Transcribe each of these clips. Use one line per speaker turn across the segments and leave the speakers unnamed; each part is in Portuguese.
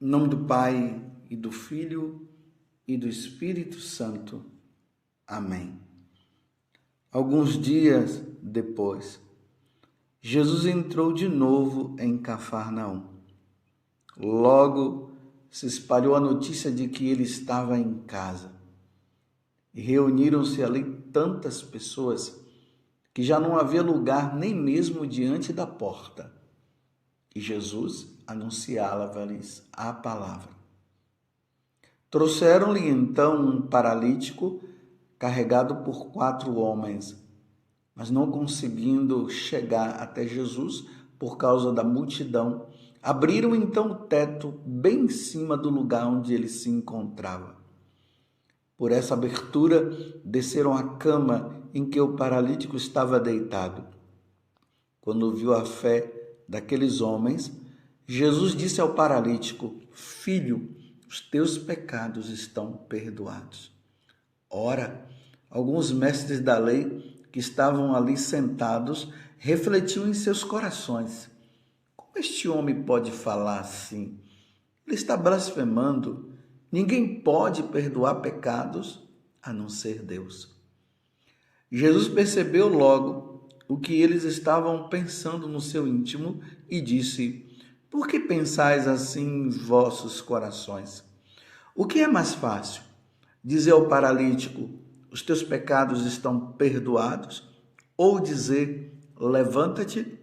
Em nome do Pai, e do Filho, e do Espírito Santo. Amém. Alguns dias depois, Jesus entrou de novo em Cafarnaum. Logo se espalhou a notícia de que ele estava em casa. E reuniram-se ali tantas pessoas que já não havia lugar nem mesmo diante da porta. E Jesus anunciava-lhes a palavra. Trouxeram-lhe então um paralítico carregado por 4 homens, mas não conseguindo chegar até Jesus por causa da multidão, abriram então o teto bem em cima do lugar onde ele se encontrava. Por essa abertura, desceram a cama em que o paralítico estava deitado. Quando viu a fé daqueles homens, Jesus disse ao paralítico: Filho, os teus pecados estão perdoados. Ora, alguns mestres da lei que estavam ali sentados refletiam em seus corações: como este homem pode falar assim? Ele está blasfemando. Ninguém pode perdoar pecados a não ser Deus. Jesus percebeu logo o que eles estavam pensando no seu íntimo e disse: Por que pensais assim em vossos corações? O que é mais fácil? Dizer ao paralítico: os teus pecados estão perdoados? Ou dizer: levanta-te,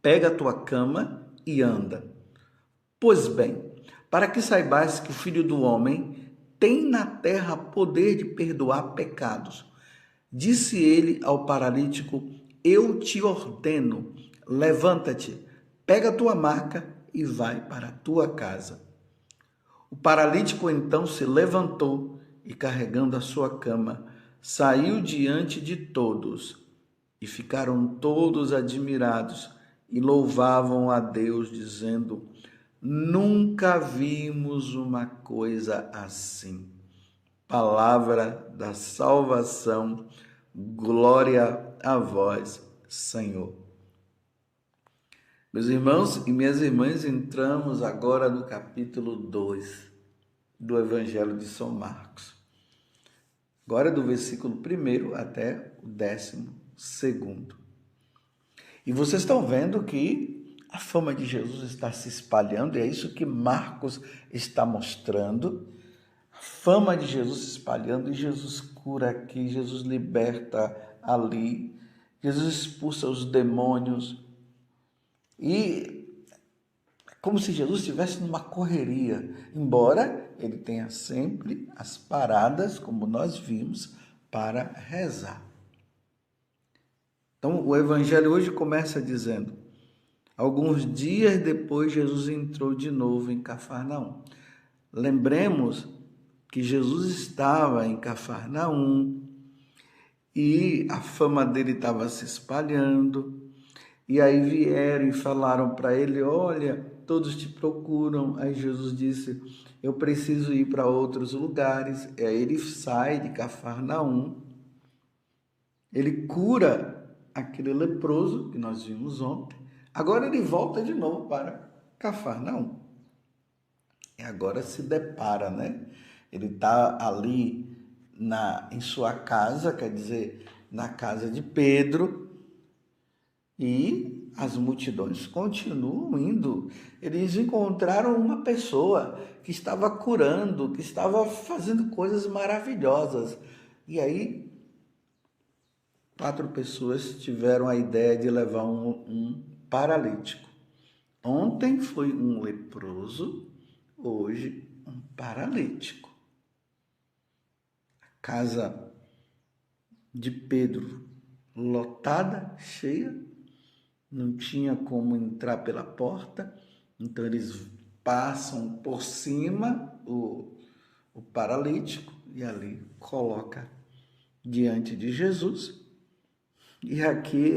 pega a tua cama e anda? Pois bem, para que saibais que o Filho do Homem tem na terra poder de perdoar pecados, disse ele ao paralítico: eu te ordeno, levanta-te, pega a tua maca e vai para a tua casa. O paralítico então se levantou e, carregando a sua cama, saiu diante de todos. E ficaram todos admirados e louvavam a Deus, dizendo: Nunca vimos uma coisa assim. Palavra da salvação, glória a vós, Senhor. Meus irmãos e minhas irmãs, entramos agora no capítulo 2 do Evangelho de São Marcos. Agora do versículo 1 até o 12º. E vocês estão vendo que a fama de Jesus está se espalhando, e é isso que Marcos está mostrando. A fama de Jesus se espalhando, e Jesus cura aqui, Jesus liberta ali, Jesus expulsa os demônios. E é como se Jesus estivesse numa correria, embora ele tenha sempre as paradas, como nós vimos, para rezar. Então, o evangelho hoje começa dizendo: alguns dias depois, Jesus entrou de novo em Cafarnaum. Lembremos que Jesus estava em Cafarnaum e a fama dele estava se espalhando. E aí vieram e falaram para ele: olha, todos te procuram. Aí Jesus disse: eu preciso ir para outros lugares. E aí ele sai de Cafarnaum, ele cura aquele leproso que nós vimos ontem. Agora ele volta de novo para Cafarnaum. E agora se depara, né? Ele está ali em sua casa, quer dizer, na casa de Pedro, e as multidões continuam indo. Eles encontraram uma pessoa que estava curando, que estava fazendo coisas maravilhosas. E aí 4 pessoas tiveram a ideia de levar um paralítico. Ontem foi um leproso, hoje um paralítico. A casa de Pedro lotada, cheia, não tinha como entrar pela porta, então eles passam por cima o paralítico e ali coloca diante de Jesus. E aqui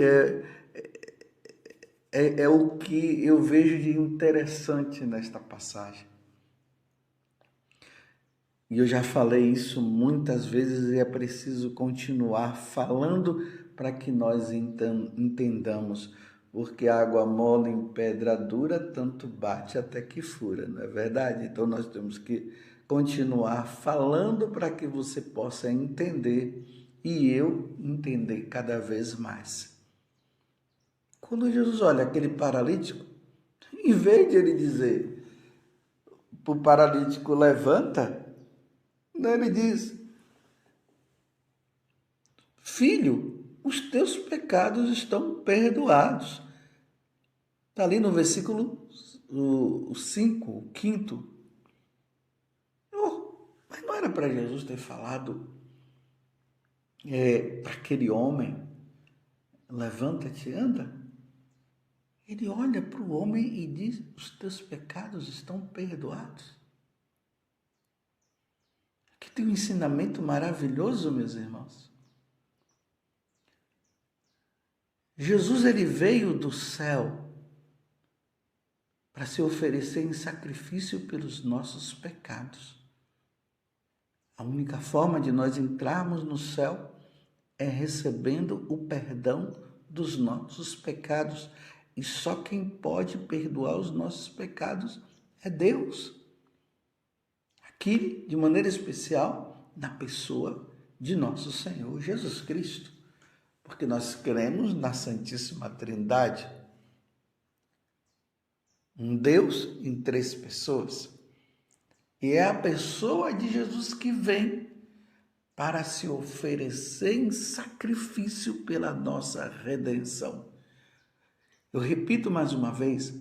é o que eu vejo de interessante nesta passagem. E eu já falei isso muitas vezes e é preciso continuar falando para que nós entendamos. porque água mole em pedra dura, tanto bate até que fura, não é verdade? Então nós temos que continuar falando para que você possa entender e eu entender cada vez mais. Quando Jesus olha aquele paralítico, em vez de ele dizer para o paralítico levanta, ele diz: filho, os teus pecados estão perdoados. Está ali no versículo 5, o 5. Mas não era para Jesus ter falado para aquele homem, levanta-te e anda? Ele olha para o homem e diz: os teus pecados estão perdoados. Aqui tem um ensinamento maravilhoso, meus irmãos. Jesus, ele veio do céu para se oferecer em sacrifício pelos nossos pecados. A única forma de nós entrarmos no céu é recebendo o perdão dos nossos pecados. E só quem pode perdoar os nossos pecados é Deus. Aqui, de maneira especial, na pessoa de nosso Senhor Jesus Cristo. Porque nós cremos na Santíssima Trindade. Um Deus em 3 pessoas. E é a pessoa de Jesus que vem para se oferecer em sacrifício pela nossa redenção. Eu repito mais uma vez,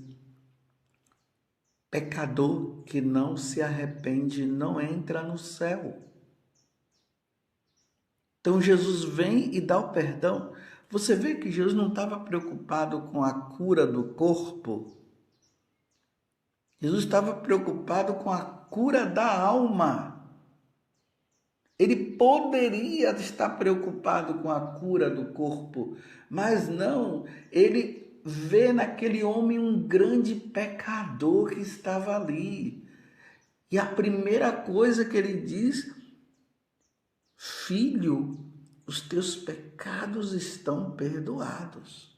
pecador que não se arrepende não entra no céu. Então Jesus vem e dá o perdão. Você vê que Jesus não estava preocupado com a cura do corpo. Jesus estava preocupado com a cura da alma. Ele poderia estar preocupado com a cura do corpo, mas não, ele vê naquele homem um grande pecador que estava ali. E a primeira coisa que ele diz: filho, os teus pecados estão perdoados.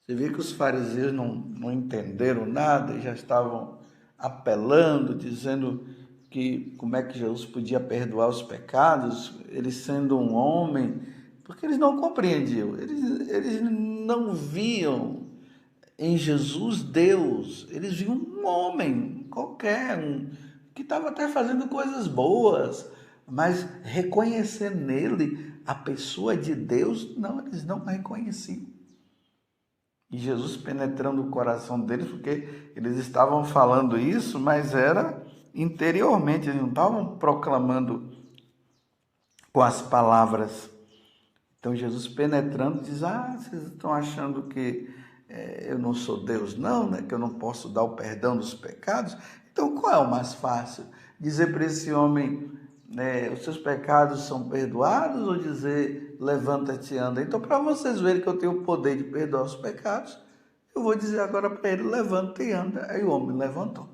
Você vê que os fariseus não entenderam nada e já estavam apelando, dizendo que como é que Jesus podia perdoar os pecados, ele sendo um homem, porque eles não compreendiam, eles não viam em Jesus Deus, eles viam um homem qualquer, que estava até fazendo coisas boas, mas reconhecer nele a pessoa de Deus, não, eles não reconheciam. E Jesus penetrando o coração deles, porque eles estavam falando isso, mas era interiormente, eles não estavam proclamando com as palavras. Então Jesus penetrando diz: vocês estão achando que eu não sou Deus não, né? Que eu não posso dar o perdão dos pecados? Então qual é o mais fácil? Dizer para esse homem, os seus pecados são perdoados, ou dizer levanta-te e anda? Então, para vocês verem que eu tenho o poder de perdoar os pecados, eu vou dizer agora para ele: levanta e anda. Aí o homem levantou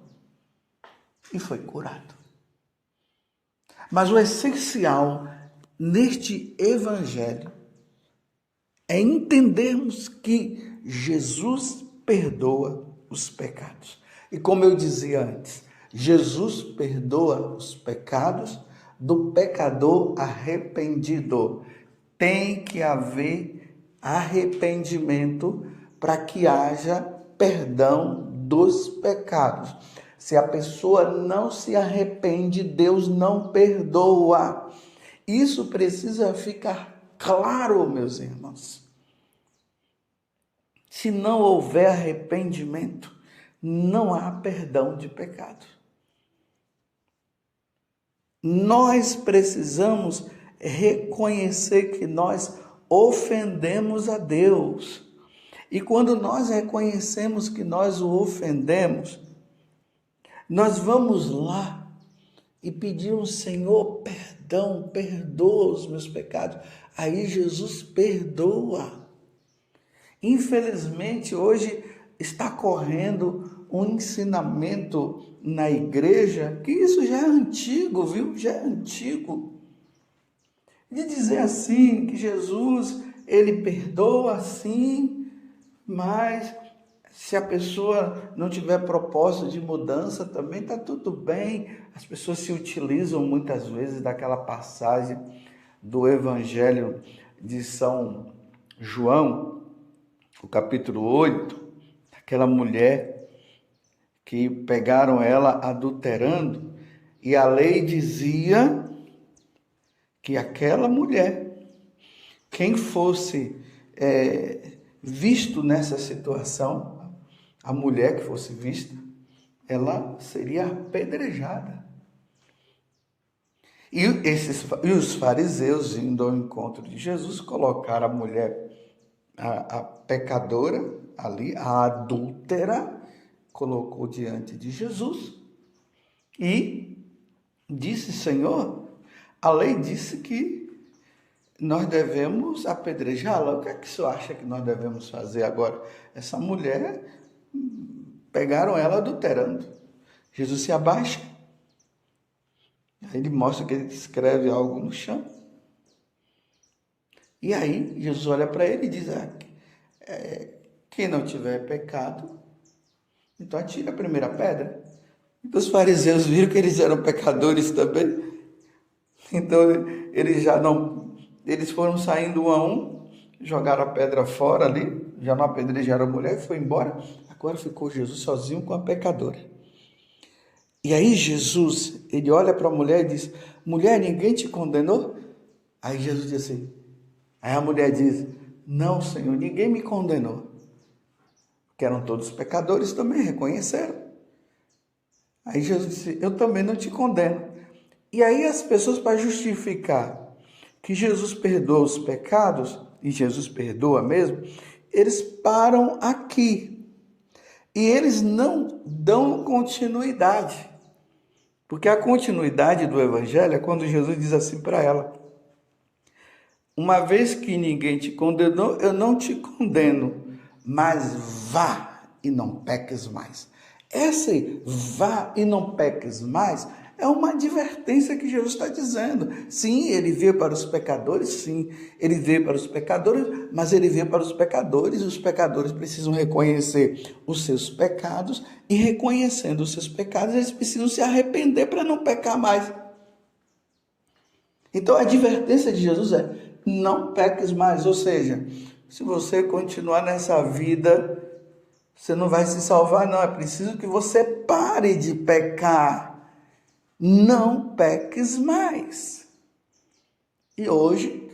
e foi curado. Mas o essencial neste evangelho é entendermos que Jesus perdoa os pecados. E como eu dizia antes, Jesus perdoa os pecados do pecador arrependido. Tem que haver arrependimento para que haja perdão dos pecados. Se a pessoa não se arrepende, Deus não perdoa. Isso precisa ficar claro, meus irmãos. Se não houver arrependimento, não há perdão de pecado. Nós precisamos reconhecer que nós ofendemos a Deus. E quando nós reconhecemos que nós o ofendemos, nós vamos lá e pedimos: Senhor, perdão, perdoa os meus pecados. Aí Jesus perdoa. Infelizmente, hoje está correndo um ensinamento na igreja, que isso já é antigo, viu? Já é antigo. De dizer assim, que Jesus, ele perdoa sim, mas se a pessoa não tiver propósito de mudança, também está tudo bem. As pessoas se utilizam muitas vezes daquela passagem do Evangelho de São João, o capítulo 8, aquela mulher que pegaram ela adulterando, e a lei dizia que aquela mulher, quem fosse visto nessa situação, a mulher que fosse vista, ela seria apedrejada. E os fariseus, indo ao encontro de Jesus, colocaram a mulher, a pecadora ali, a adúltera, colocou diante de Jesus e disse: Senhor, a lei disse que nós devemos apedrejá-la. O que é que o senhor acha que nós devemos fazer agora? Essa mulher, pegaram ela adulterando. Jesus se abaixa. Aí ele mostra que ele escreve algo no chão. E aí Jesus olha para ele e diz: quem não tiver pecado, então atira a primeira pedra. Então os fariseus viram que eles eram pecadores também. Então eles foram saindo um a um, jogaram a pedra fora ali, já não apedrejaram a mulher e foi embora. Agora ficou Jesus sozinho com a pecadora. E aí Jesus, ele olha para a mulher e diz: mulher, ninguém te condenou? Aí Jesus diz assim, aí a mulher diz: não, Senhor, ninguém me condenou. Porque eram todos pecadores também, reconheceram. Aí Jesus disse: eu também não te condeno. E aí as pessoas, para justificar que Jesus perdoa os pecados, e Jesus perdoa mesmo, eles param aqui. E eles não dão continuidade. Porque a continuidade do Evangelho é quando Jesus diz assim para ela: uma vez que ninguém te condenou, eu não te condeno, mas vá e não peques mais. Essa vá e não peques mais é uma advertência que Jesus está dizendo. Sim, ele veio para os pecadores, sim, ele veio para os pecadores, mas ele veio para os pecadores, e os pecadores precisam reconhecer os seus pecados, e reconhecendo os seus pecados, eles precisam se arrepender para não pecar mais. Então a advertência de Jesus é: não peques mais, ou seja, se você continuar nessa vida, você não vai se salvar, não. É preciso que você pare de pecar. Não peques mais. E hoje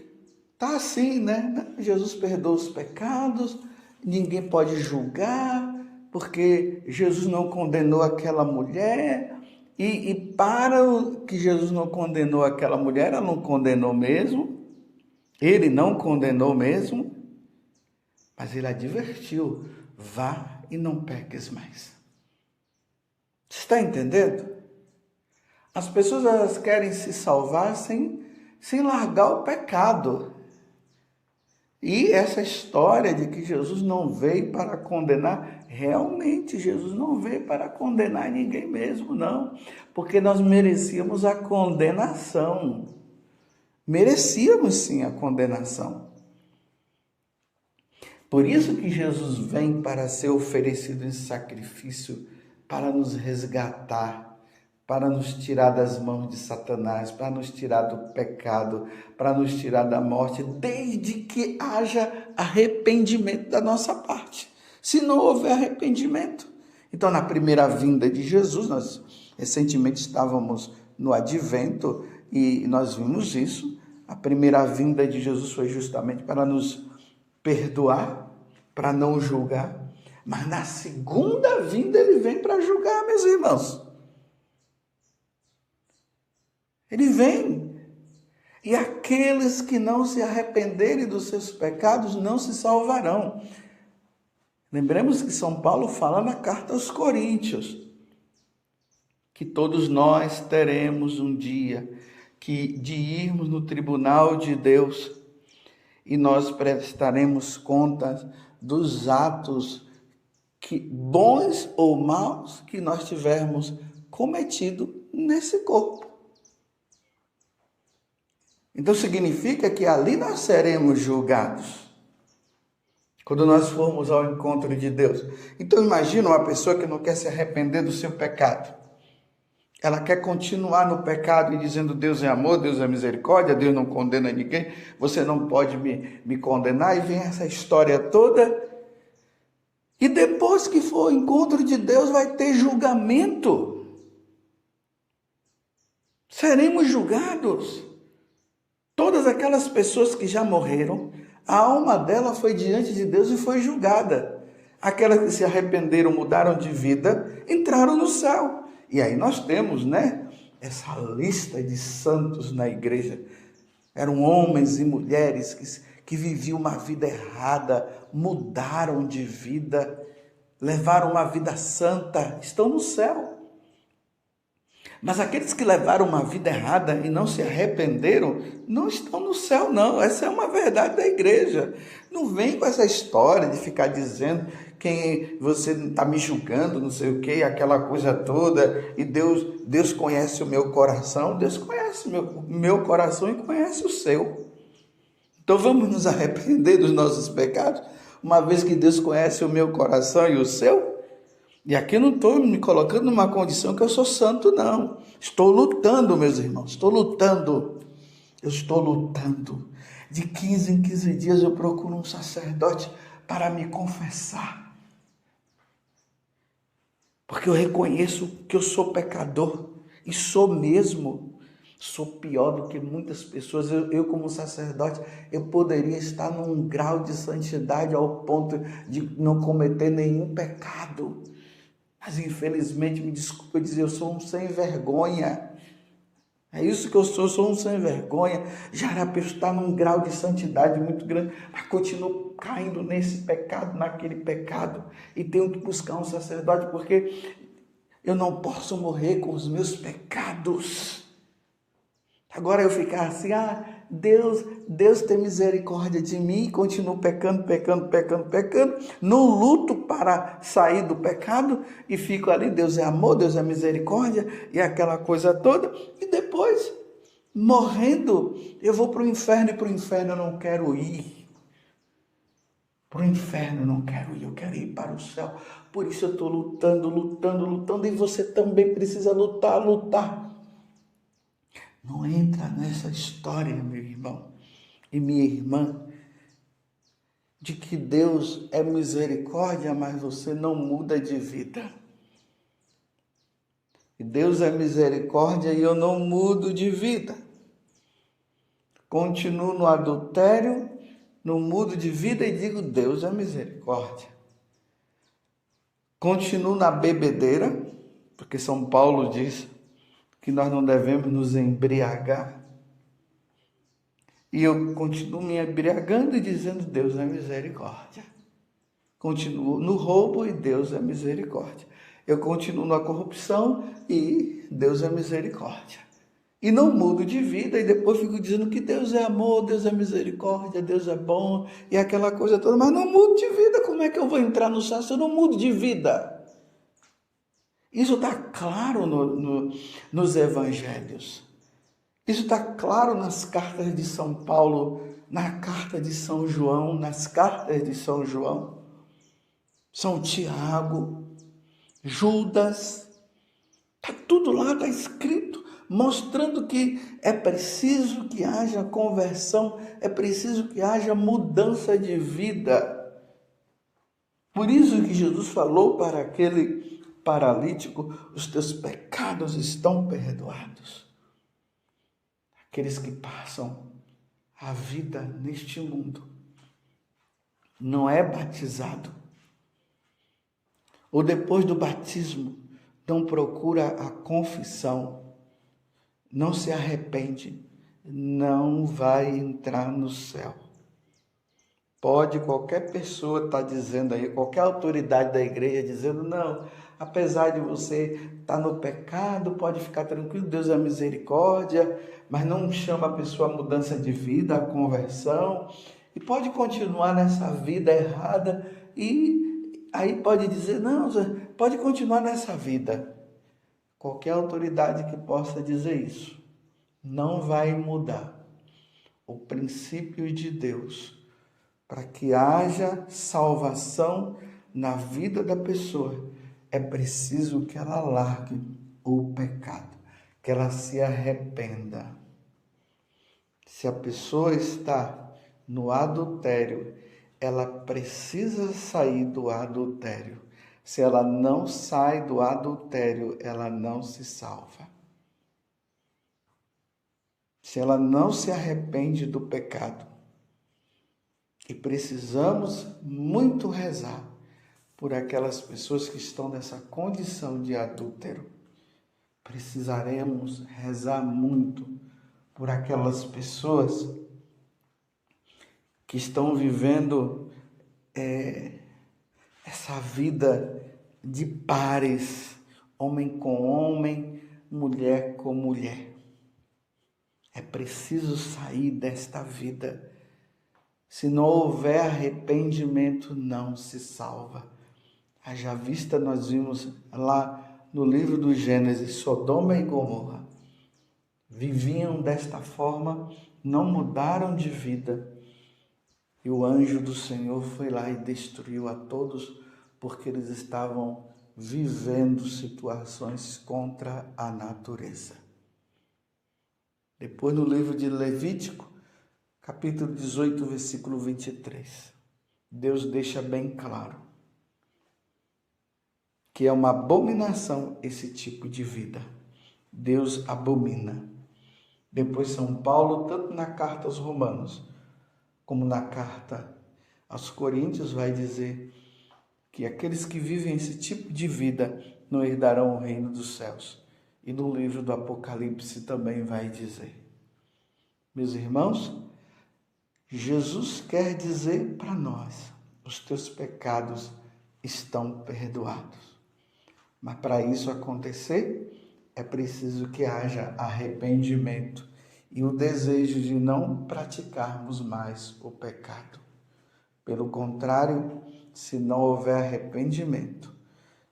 está assim, né? Jesus perdoa os pecados, ninguém pode julgar, porque Jesus não condenou aquela mulher. E para que Jesus não condenou aquela mulher, ela não condenou mesmo. Ele não condenou mesmo, mas ele advertiu: vá e não peques mais. Você está entendendo? As pessoas, elas querem se salvar sem largar o pecado. E essa história de que Jesus não veio para condenar, realmente Jesus não veio para condenar ninguém mesmo, não. Porque nós merecíamos a condenação. Merecíamos sim a condenação. Por isso que Jesus vem para ser oferecido em sacrifício, para nos resgatar, para nos tirar das mãos de Satanás, para nos tirar do pecado, para nos tirar da morte, desde que haja arrependimento da nossa parte. Se não houver arrependimento, então na primeira vinda de Jesus, nós recentemente estávamos no Advento e nós vimos isso. A primeira vinda de Jesus foi justamente para nos perdoar, para não julgar, mas na segunda vinda ele vem para julgar, meus irmãos. Ele vem. E aqueles que não se arrependerem dos seus pecados não se salvarão. Lembremos que São Paulo fala na carta aos Coríntios que todos nós teremos um dia de irmos no tribunal de Deus e nós prestaremos contas dos atos bons ou maus que nós tivermos cometido nesse corpo. Então significa que ali nós seremos julgados. quando nós formos ao encontro de Deus. Então imagina uma pessoa que não quer se arrepender do seu pecado. Ela quer continuar no pecado e dizendo Deus é amor, Deus é misericórdia, Deus não condena ninguém, você não pode me condenar, e vem essa história toda. E depois que for o encontro de Deus vai ter julgamento. Seremos julgados. Todas aquelas pessoas que já morreram, a alma dela foi diante de Deus e foi julgada. Aquelas que se arrependeram, mudaram de vida, entraram no céu. E aí nós temos, essa lista de santos na igreja. Eram homens e mulheres que viviam uma vida errada, mudaram de vida, levaram uma vida santa, estão no céu. Mas aqueles que levaram uma vida errada e não se arrependeram, não estão no céu, não. Essa é uma verdade da igreja. Não vem com essa história de ficar dizendo quem você está me julgando, não sei o que, aquela coisa toda. E Deus conhece o meu coração. Deus conhece o meu coração e conhece o seu. Então vamos nos arrepender dos nossos pecados, uma vez que Deus conhece o meu coração e o seu. E aqui eu não estou me colocando numa condição que eu sou santo, não. Estou lutando, meus irmãos, estou lutando. Eu estou lutando. De 15 em 15 dias eu procuro um sacerdote para me confessar. Porque eu reconheço que eu sou pecador. E sou mesmo. Sou pior do que muitas pessoas. Eu como sacerdote, eu poderia estar num grau de santidade ao ponto de não cometer nenhum pecado. Mas infelizmente, me desculpa eu dizer, eu sou um sem vergonha. É isso que eu sou um sem vergonha. Já era para estar num grau de santidade muito grande, mas continuo caindo nesse pecado, naquele pecado. E tenho que buscar um sacerdote, porque eu não posso morrer com os meus pecados. Agora eu ficar assim, Deus tem misericórdia de mim, continuo pecando, não luto para sair do pecado e fico ali, Deus é amor, Deus é misericórdia e aquela coisa toda, e depois, morrendo, eu vou para o inferno, e para o inferno eu não quero ir. Para o inferno eu não quero ir, eu quero ir para o céu. Por isso eu estou lutando, e você também precisa lutar. Não entra nessa história, meu irmão e minha irmã, de que Deus é misericórdia, mas você não muda de vida. E Deus é misericórdia e eu não mudo de vida. Continuo no adultério, não mudo de vida e digo, Deus é misericórdia. Continuo na bebedeira, porque São Paulo diz que nós não devemos nos embriagar. E eu continuo me embriagando e dizendo, Deus é misericórdia. Continuo no roubo e Deus é misericórdia. Eu continuo na corrupção e Deus é misericórdia. E não mudo de vida e depois fico dizendo que Deus é amor, Deus é misericórdia, Deus é bom e aquela coisa toda. Mas não mudo de vida. Como é que eu vou entrar no céu se eu não mudo de vida? Isso está claro nos evangelhos. Isso está claro nas cartas de São Paulo, na carta de São João, nas cartas de São João, São Tiago, Judas. Está tudo lá, está escrito, mostrando que é preciso que haja conversão, é preciso que haja mudança de vida. Por isso que Jesus falou para aquele paralítico, os teus pecados estão perdoados. Aqueles que passam a vida neste mundo não é batizado, ou depois do batismo não procura a confissão, não se arrepende, não vai entrar no céu. Pode qualquer pessoa estar dizendo aí, qualquer autoridade da igreja dizendo, não, apesar de você estar no pecado, pode ficar tranquilo, Deus é misericórdia, mas não chama a pessoa a mudança de vida, a conversão, e pode continuar nessa vida errada, e aí pode dizer, não, pode continuar nessa vida. Qualquer autoridade que possa dizer isso, não vai mudar o princípio de Deus, para que haja salvação na vida da pessoa, é preciso que ela largue o pecado, que ela se arrependa. Se a pessoa está no adultério, ela precisa sair do adultério. Se ela não sai do adultério, ela não se salva. Se ela não se arrepende do pecado, e precisamos muito rezar por aquelas pessoas que estão nessa condição de adúltero. Precisaremos rezar muito por aquelas pessoas que estão vivendo essa vida de pares, homem com homem, mulher com mulher. É preciso sair desta vida. Se não houver arrependimento, não se salva. Haja vista, nós vimos lá no livro do Gênesis, Sodoma e Gomorra. Viviam desta forma, não mudaram de vida. E o anjo do Senhor foi lá e destruiu a todos, porque eles estavam vivendo situações contra a natureza. Depois, no livro de Levítico, capítulo 18, versículo 23, Deus deixa bem claro que é uma abominação esse tipo de vida. Deus abomina. Depois São Paulo, tanto na carta aos Romanos, como na carta aos Coríntios, vai dizer que aqueles que vivem esse tipo de vida não herdarão o reino dos céus. E no livro do Apocalipse também vai dizer. Meus irmãos, Jesus quer dizer para nós, os teus pecados estão perdoados. Mas para isso acontecer, é preciso que haja arrependimento e o desejo de não praticarmos mais o pecado. Pelo contrário, se não houver arrependimento,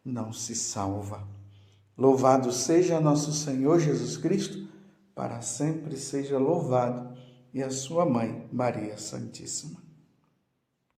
não se salva. Louvado seja nosso Senhor Jesus Cristo, para sempre seja louvado, e a sua mãe, Maria Santíssima.